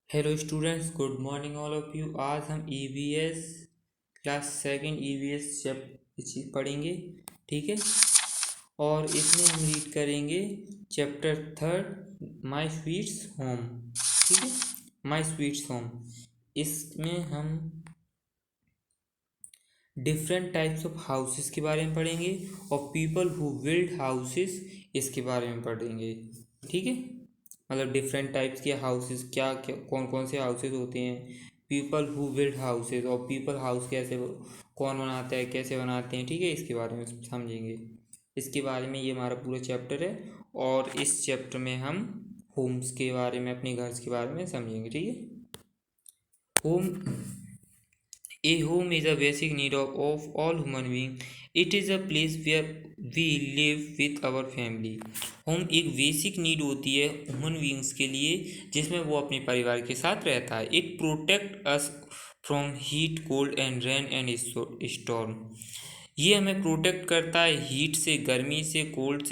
Hello students, good morning all of you. आज हम EVS class second EVS चीज पढ़ेंगे। ठीक है। और इसमें हम रीड करेंगे चैप्टर थर्ड, माई स्वीट्स होम। ठीक है, माई स्वीट्स होम। इसमें हम डिफरेंट टाइप्स ऑफ हाउसेस के बारे में पढ़ेंगे और पीपल हु बिल्ड हाउसेस इसके बारे में पढ़ेंगे। ठीक है, मतलब डिफरेंट टाइप्स के हाउसेस क्या क्या कौन कौन से हाउसेस होते हैं, पीपल हु बिल्ड हाउसेस, और पीपल हाउस कैसे कौन बनाता है, कैसे बनाते हैं। ठीक है, इसके बारे में समझेंगे। इसके बारे में ये हमारा पूरा चैप्टर है और इस चैप्टर में हम होम्स के बारे में, अपने घर के बारे में समझेंगे। ठीक है। Home, a home is a basic need of all human beings. It is a place where we live with our family. Home एक बेसिक नीड होती है ह्यूमन बींग्स के लिए, जिसमें वो अपने परिवार के साथ रहता है। It protect us from heat, cold and rain and storm. ये हमें प्रोटेक्ट करता है हीट से, गर्मी से, कोल्ड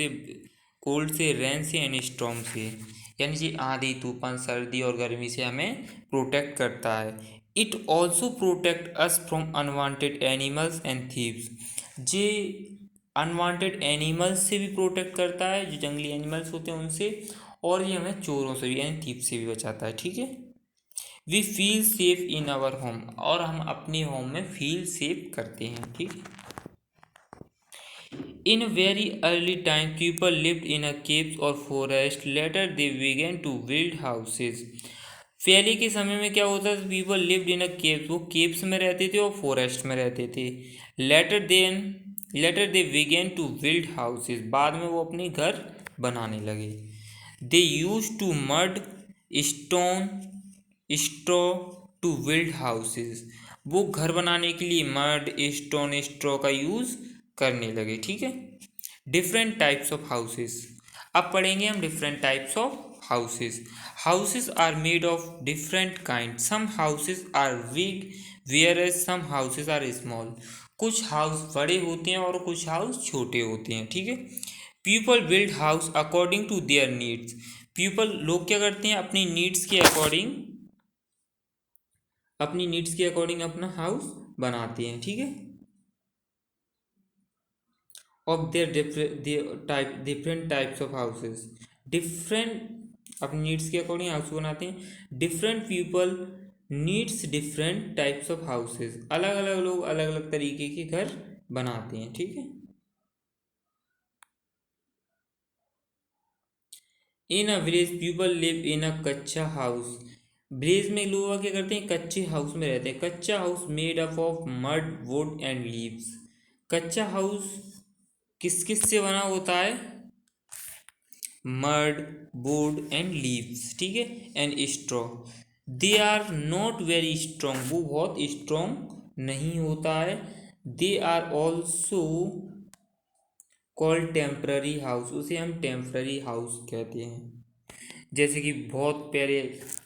से, रेन से एंड स्टॉर्म से, यानी कि आंधी, तूफान, सर्दी और गर्मी से हमें प्रोटेक्ट करता है। It also protect us from unwanted animals and thieves. J unwanted animals से भी प्रोटेक्ट करता है, जो जंगली एनिमल्स होते हैं उनसे, और ये हमें चोरों से भी यानी थीव से भी बचाता है। ठीक है। We feel safe in our home, और हम अपने होम में फील सेफ करते हैं। ठीक है। In very early time, people lived in a caves or forest. Later, they began to build houses. पहले के समय में क्या होता था, people lived in a caves, वो केव्स में रहते थे और फॉरेस्ट में रहते थे। Later they began to build houses, बाद में वो अपने घर बनाने लगे। They use to mud, stone, straw to build houses. वो घर बनाने के लिए मड, स्टोन, स्ट्रॉ का यूज करने लगे। ठीक है। डिफरेंट टाइप्स ऑफ हाउसेस, अब पढ़ेंगे हम different types of houses. Houses are made of different kind. Some houses are big whereas some houses are small. कुछ हाउस बड़े होते हैं और कुछ हाउस छोटे होते हैं। ठीक है। People build house according to their needs. People, लोग क्या करते हैं, अपनी नीड्स के अकॉर्डिंग, अपना हाउस बनाते हैं। ठीक है। Of their type, different types of houses, different अपनी नीड्स के अकॉर्डिंग हाउस बनाते हैं। Different people needs different types of houses. अलग अलग लोग अलग अलग तरीके के घर बनाते हैं। ठीक है। In a village people live in a kachcha house. Village में लोग क्या करते हैं, कच्चे हाउस में रहते हैं। कच्चा house made up of mud, would and leaves. कच्चा हाउस किस किस से बना होता है, मड, वुड एंड लीव्स। ठीक है, and straw. They are not very strong, वो बहुत स्ट्रॉन्ग नहीं होता है। They are also called temporary house, उसे हम टेम्पररी हाउस कहते हैं। जैसे कि बहुत पहले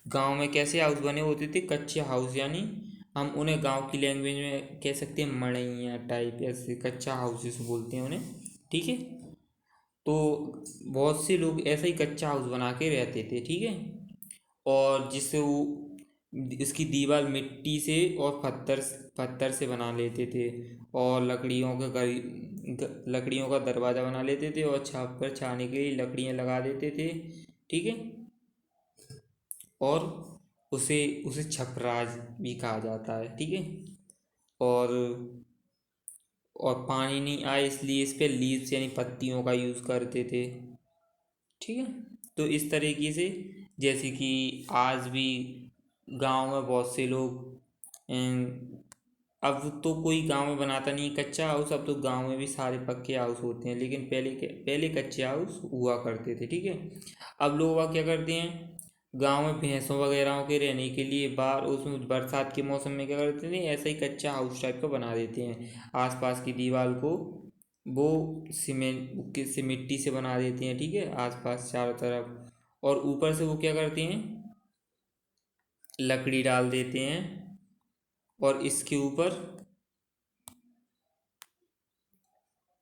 गांव में कैसे हाउस बने होते थे, कच्चे हाउस, यानी हम उन्हें गांव की लैंग्वेज में कह सकते हैं मड़ैया टाइप, ऐसे कच्चा हाउसेस बोलते हैं उन्हें। ठीक है। तो बहुत से लोग ऐसा ही कच्चा हाउस बना के रहते थे। ठीक है। और जिससे वो इसकी दीवार मिट्टी से और पत्थर पत्थर से बना लेते थे, और लकड़ियों का दरवाज़ा बना लेते थे, और छाप पर छाने के लिए लकड़ियाँ लगा देते थे। ठीक है। और उसे उसे छपराज भी कहा जाता है। ठीक है। और और पानी नहीं आए इसलिए इस पे लीव्स यानी पत्तियों का यूज़ करते थे। ठीक है। तो इस तरीके से, जैसे कि आज भी गांव में बहुत से लोग अब तो कोई गांव में बनाता नहीं कच्चा हाउस, अब तो गांव में भी सारे पक्के हाउस होते हैं, लेकिन पहले कच्चे हाउस हुआ करते थे। ठीक है। अब लोग क्या करते हैं, गांव में भैंसों वगैरह के रहने के लिए बाहर, उसमें बरसात के मौसम में क्या करते हैं, ऐसा ही कच्चा हाउस टाइप का बना देते हैं। आसपास की दीवार को वो से मिट्टी से बना देते हैं। ठीक है, आसपास चारों तरफ, और ऊपर से वो क्या करते हैं, लकड़ी डाल देते हैं, और इसके ऊपर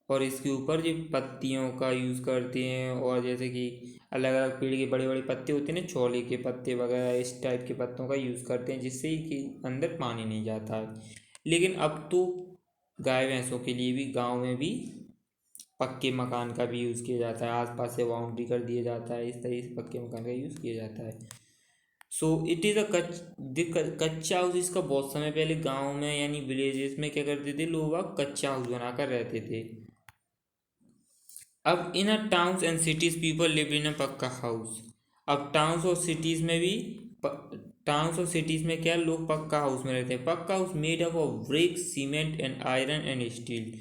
और इसके ऊपर जो पत्तियों का यूज़ करते हैं, और जैसे कि अलग अलग पेड़ के बड़े बड़े पत्ते होते हैं ना, छोले के पत्ते वगैरह, इस टाइप के पत्तों का यूज़ करते हैं, जिससे कि अंदर पानी नहीं जाता है। लेकिन अब तो गाय भैंसों के लिए भी गांव में भी पक्के मकान का भी यूज़ किया जाता है, आसपास से बाउंड्री कर दिया जाता है, इस तरीके से पक्के मकान का यूज़ किया जाता है। सो इट इज़ कच्चा हाउस। इसका बहुत समय पहले गांव में यानी विलेजेस में क्या करते थे लोग, अब कच्चा हाउस बनाकर रहते थे। अब in a towns and cities people live in a pucca house. अब टाउन्स और सिटीज में भी टाउन्स और सिटीज में क्या लोग पक्का हाउस में रहते हैं। पक्का house made up of BRICS, cement and iron and steel.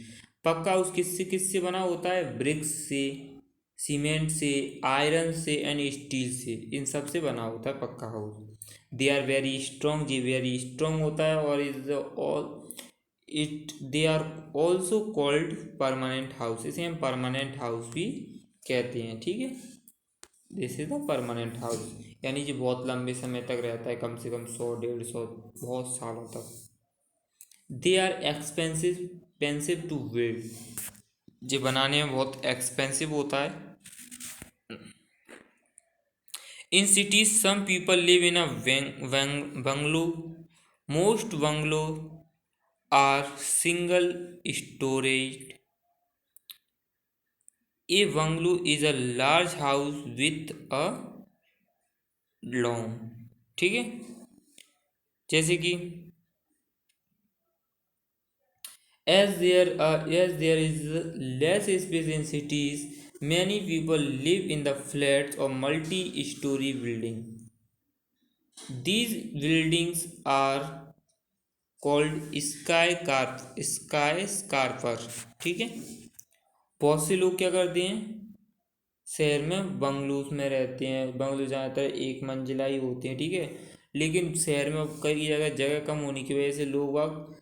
पक्का हाउस किससे किससे बना होता है? ब्रिक्स से, सीमेंट से, आयरन से एंड स्टील से, इन सब से बना होता है pucca house. They are very strong, जी वेरी स्ट्रॉन्ग होता है, और is all it they are also called permanent house. इसे हम परमानेंट हाउस भी कहते हैं, ठीक है। This is the permanent house, यानी जो बहुत लंबे समय तक रहता है, कम से कम 100 150 बहुत सालों तक। They are expensive to build, जो बनाने में बहुत एक्सपेंसिव होता है। इन cities, some people live in a bungalow. Most bungalows are single storied. A bungalow is a large house with a lawn. ठीक है, जैसे कि as there is less space in cities, many people live in the flats or multi-story building. These buildings are called skyscraper. ठीक है, बहुत से लोग क्या करते हैं, शहर में बंगलोज में रहते हैं। बंगलो ज़्यादातर एक मंजिला ही होते हैं, ठीक है। लेकिन शहर में अब कई जगह जगह कम होने की वजह से लोग अब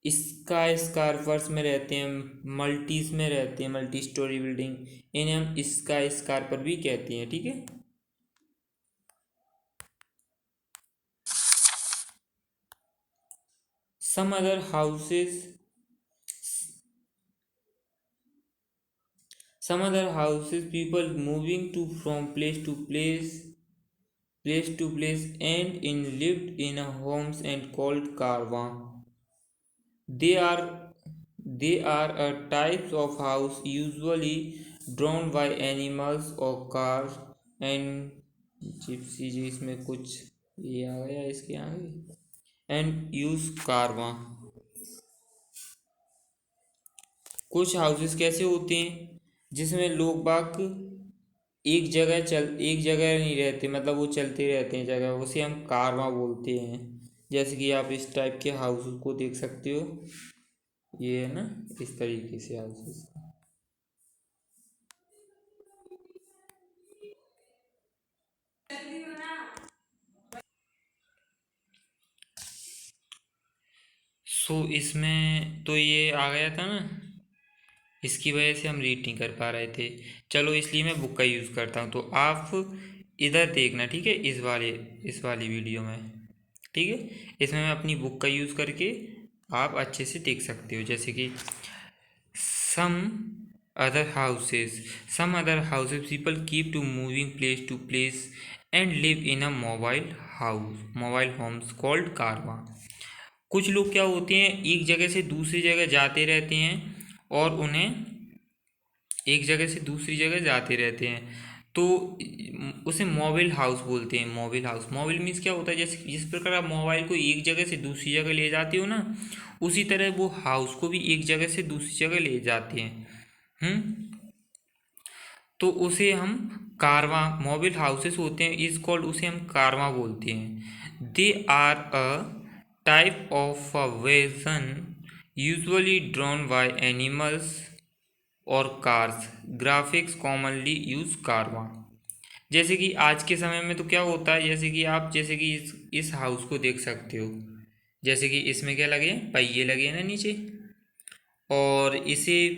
स्काई स्कार्पर्स में रहते हैं, मल्टीज में रहते हैं, मल्टी स्टोरी बिल्डिंग, इन्हें हम स्काई स्कार्पर भी कहते हैं, ठीक है। Some other houses people moving to from place to place and in lived in a homes and called caravan. They are a types of house usually drawn by animals or cars and Gypsy जी, इसमें कुछ ये आ गया इसके आगे, and use कारवा। कुछ houses कैसे होते हैं जिसमें लोग बाग एक जगह नहीं रहते, मतलब वो चलते रहते हैं जगह, उसे हम कारवां बोलते हैं। जैसे कि आप इस टाइप के हाउस को देख सकते हो, ये है ना, इस तरीके से हाउसेस। सो इसमें तो ये आ गया था ना, इसकी वजह से हम रीड नहीं कर पा रहे थे। चलो, इसलिए मैं बुक का यूज़ करता हूँ, तो आप इधर देखना, ठीक है, इस वाली वीडियो में, ठीक है। इसमें मैं अपनी बुक का यूज़ करके आप अच्छे से देख सकते हो। जैसे कि some other houses people keep to moving place to place and live in a mobile homes called caravan. कुछ लोग क्या होते हैं, एक जगह से दूसरी जगह जाते रहते हैं, और उन्हें एक जगह से दूसरी जगह जाते रहते हैं, तो उसे मोबाइल हाउस बोलते हैं। मोबाइल मीन्स क्या होता है, जैसे जिस प्रकार आप मोबाइल को एक जगह से दूसरी जगह ले जाते हो ना, उसी तरह वो हाउस को भी एक जगह से दूसरी जगह ले जाते हैं। तो उसे हम कारवां, मोबाइल हाउसेस होते हैं, इज कॉल्ड, उसे हम कारवां बोलते हैं। They are a type of a wagon usually drawn by animals और cars. Graphics commonly use caravan. जैसे कि आज के समय में तो क्या होता है, जैसे कि आप जैसे कि इस हाउस को देख सकते हो, जैसे कि इसमें क्या लगे हैं, पहिए लगे हैं ना नीचे, और इसे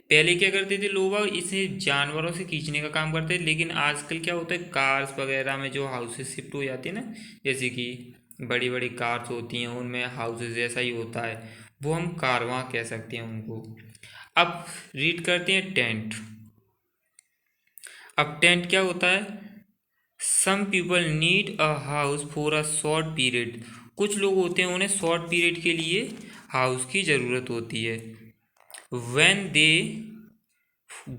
पहले क्या करते थे लोग, इसे जानवरों से खींचने का काम करते थे। लेकिन आजकल क्या होता है, कार्स वगैरह में जो हाउसेस शिफ्ट हो जाते हैं ना, जैसे कि बड़ी बड़ी कार्स होती हैं, उनमें हाउसेस जैसा ही होता है, वो हम कारवां कह सकते हैं उनको। अब रीड करते हैं टेंट। अब टेंट क्या होता है? Some people need a house for a short period. कुछ लोग होते हैं उन्हें शॉर्ट पीरियड के लिए हाउस की ज़रूरत होती है। When they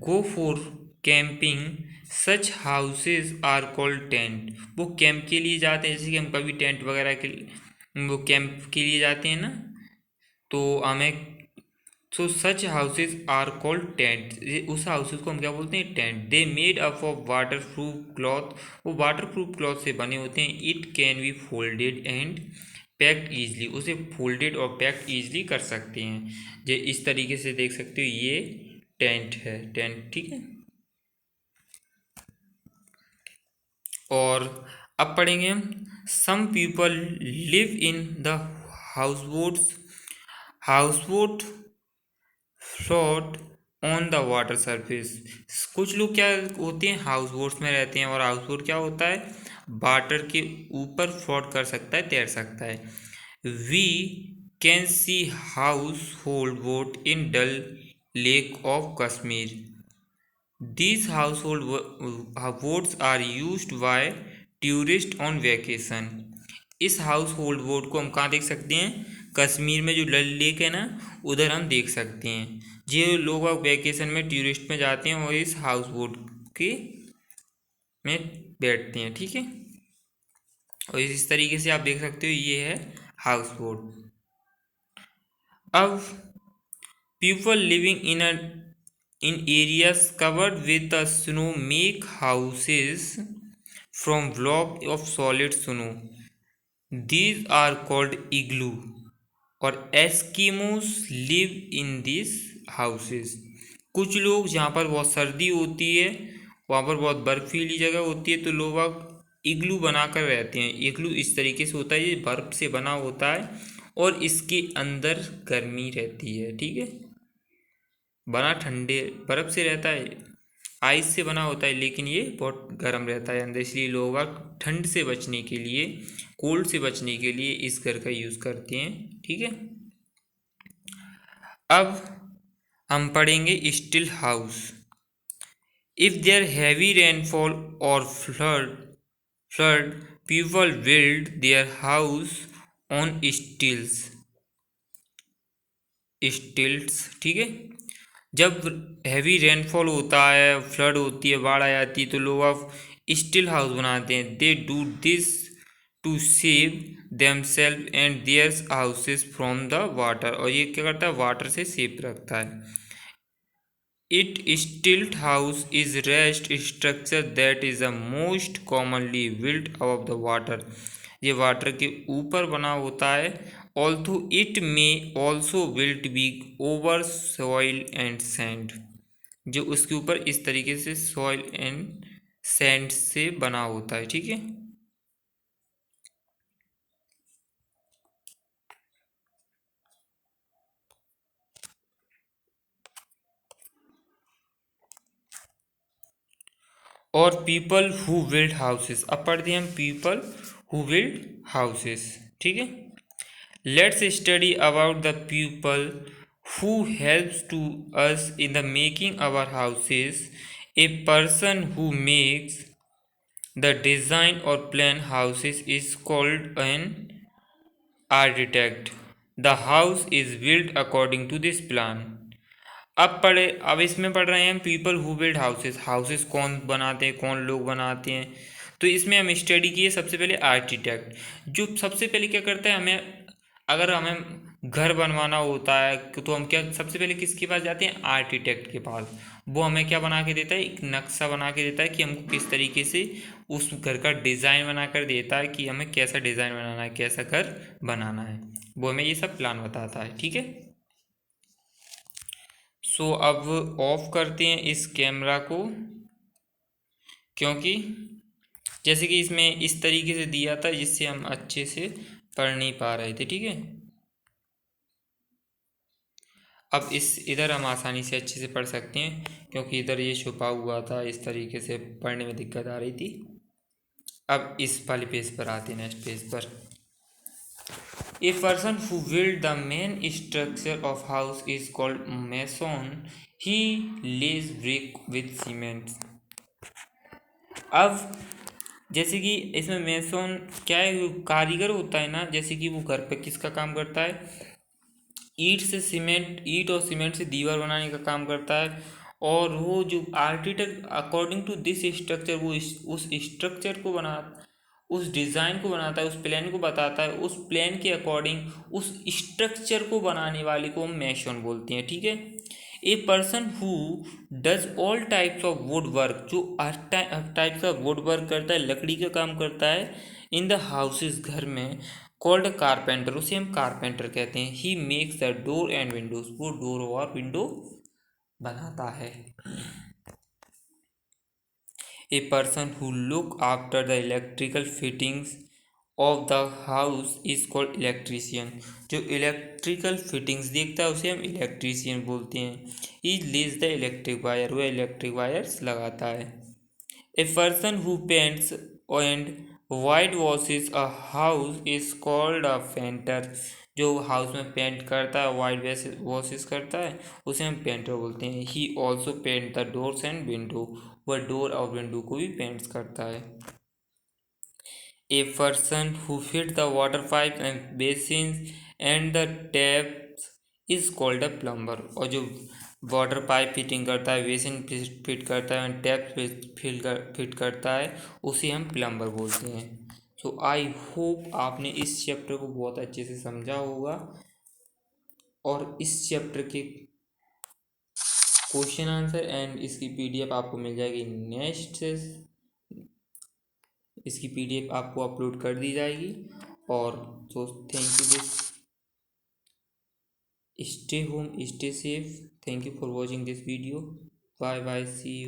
go for camping such houses are called tent. वो कैंप के लिए जाते हैं, जैसे कि हम कभी टेंट वगैरह के लिए वो कैंप के लिए जाते हैं ना, तो हमें सो सच हाउसेज आर कॉल्ड टेंट। उस हाउसेज को हम क्या बोलते हैं? Tent. They made up of water proof cloth. वो वाटर प्रूफ क्लॉथ से बने होते हैं। It can be folded and packed easily. उसे फोल्डेड और पैक्ड ईजली कर सकते हैं। जे इस तरीके से देख सकते हो, ये टेंट है, टेंट, ठीक है। और अब पढ़ेंगे हम some people live in the houseboats. Houseboat float on the water surface. कुछ लोग क्या होते हैं? हाउस बोट्स में रहते हैं। और हाउस बोट क्या होता है? वाटर के ऊपर फ्लोट कर सकता है, तैर सकता है। We can see household boat in Dal lake of Kashmir. These household boats are used by tourists on vacation। इस हाउस होल्ड बोट को हम कहाँ देख सकते हैं? कश्मीर में जो डल लेक है ना, उधर हम देख सकते हैं। जो लोग वैकेशन में टूरिस्ट में जाते हैं वो इस हाउस बोट के में बैठते हैं, ठीक है। और इस तरीके से आप देख सकते हो, ये है हाउस बोट। अब people living in areas covered with the snow make houses from block of solid snow. These are called igloo। और Eskimos live in this houses. कुछ लोग जहाँ पर बहुत सर्दी होती है, वहाँ पर बहुत बर्फीली जगह होती है, तो लोग इग्लू बनाकर रहते हैं। इग्लू इस तरीके से होता है, ये बर्फ से बना होता है और इसके अंदर गर्मी रहती है, ठीक है। बना ठंडे बर्फ़ से रहता है, आइस से बना होता है, लेकिन ये बहुत गर्म रहता है अंदर। इसलिए लोग ठंड से बचने के लिए, कोल्ड से बचने के लिए इस घर का यूज़ करते हैं, ठीक है। अब हम पढ़ेंगे stilt house. If there heavy rainfall और flood people build their house on stilts, ठीक है। जब हैवी रेनफॉल होता है, फ्लड होती है, बाढ़ आ जाती है, तो लोग अब स्टिल हाउस बनाते हैं। They do this to save themselves and their houses from the water. और ये क्या करता है? वाटर से सेफ रखता है। It stilt house is rest structure that is the most commonly built above the water. ये वाटर के ऊपर बना होता है। Although it may also built be over soil and sand. जो उसके ऊपर इस तरीके से सॉइल एंड सैंड से बना होता है, ठीक है। और पीपल हु बिल्ड हाउसेस। अब पढ़ते हैं हम पीपल हु बिल्ड हाउसेस, ठीक है। Let's study about the people who helps to us in the making our houses। A person who makes the design or plan houses is called an architect। The house is built according to this plan। अब इसमें पढ़ रहे हैं हम people who build houses. Houses कौन बनाते हैं, कौन लोग बनाते हैं? तो इसमें हम स्टडी किए सबसे पहले आर्किटेक्ट। जो सबसे पहले क्या करता है, अगर हमें घर बनवाना होता है तो हम क्या सबसे पहले किसके पास जाते हैं? आर्किटेक्ट के पास। वो हमें क्या बना के देता है? एक नक्शा बना के देता है कि हमको किस तरीके से उस घर का डिज़ाइन बना कर देता है कि हमें कैसा डिज़ाइन बनाना है, कैसा घर बनाना है। वो हमें ये सब प्लान बताता है, ठीक है। सो अब ऑफ करते हैं इस कैमरा को, क्योंकि जैसे कि इसमें इस तरीके से दिया था जिससे हम अच्छे से पढ़ नहीं पा रहे थे, ठीक है। अब इधर हम आसानी से अच्छे से पढ़ सकते हैं, क्योंकि इधर ये छुपा हुआ था, इस तरीके से पढ़ने में दिक्कत आ रही थी। अब इस वाले पेज पर आते हैं, नेक्स्ट पेज पर। A person who build the main structure of house is called mason. He lays brick with cement. अब जैसे कि इसमें मेसोन क्या है, वो कारीगर होता है ना, जैसे कि वो घर पे किसका काम करता है, ईट और सीमेंट से दीवार बनाने का काम करता है। और वो जो architect according to this structure वो उस स्ट्रक्चर को उस डिज़ाइन को बनाता है, उस प्लान को बताता है, उस प्लान के अकॉर्डिंग उस स्ट्रक्चर को बनाने वाले को हम मेसन बोलते हैं। ठीक है। A person who does all types of would work, जो टाइप्स ऑफ वुड वर्क करता है, लकड़ी का काम करता है, इन द हाउसेस, घर में, कॉल्ड कारपेंटर, उसे हम कारपेंटर कहते हैं। He makes the door and Windows, वो डोर और विंडो बनाता है। A person who look after the electrical fittings of the house is called electrician, जो इलेक्ट्रिकल फिटिंग्स देखता है उसे हम इलेक्ट्रीशियन बोलते हैं। ही लेज द इलेक्ट्रिक वायर, वह इलेक्ट्रिक वायर्स लगाता है। A person who paints and white washes a house is called a painter, जो हाउस में पेंट करता है, वाइट वॉशेस करता है, उसे हम पेंटर बोलते हैं। He also paint the doors and window, वह डोर और विंडो को भी पेंट्स करता है। A person who fit the water pipe and basins and the taps is called a plumber, और जो वाटर पाइप फिटिंग करता है, बेसिन फिट करता है, टैप फिट करता है, उसे हम प्लम्बर बोलते हैं। सो आई होप आपने इस चैप्टर को बहुत अच्छे से समझा होगा, और इस चैप्टर के क्वेश्चन आंसर एंड इसकी पीडीएफ आपको मिल जाएगी नेक्स्ट से, इसकी पीडीएफ आपको अपलोड कर दी जाएगी। और तो thank you, this stay home, stay safe, thank you for watching this video, bye bye, see you.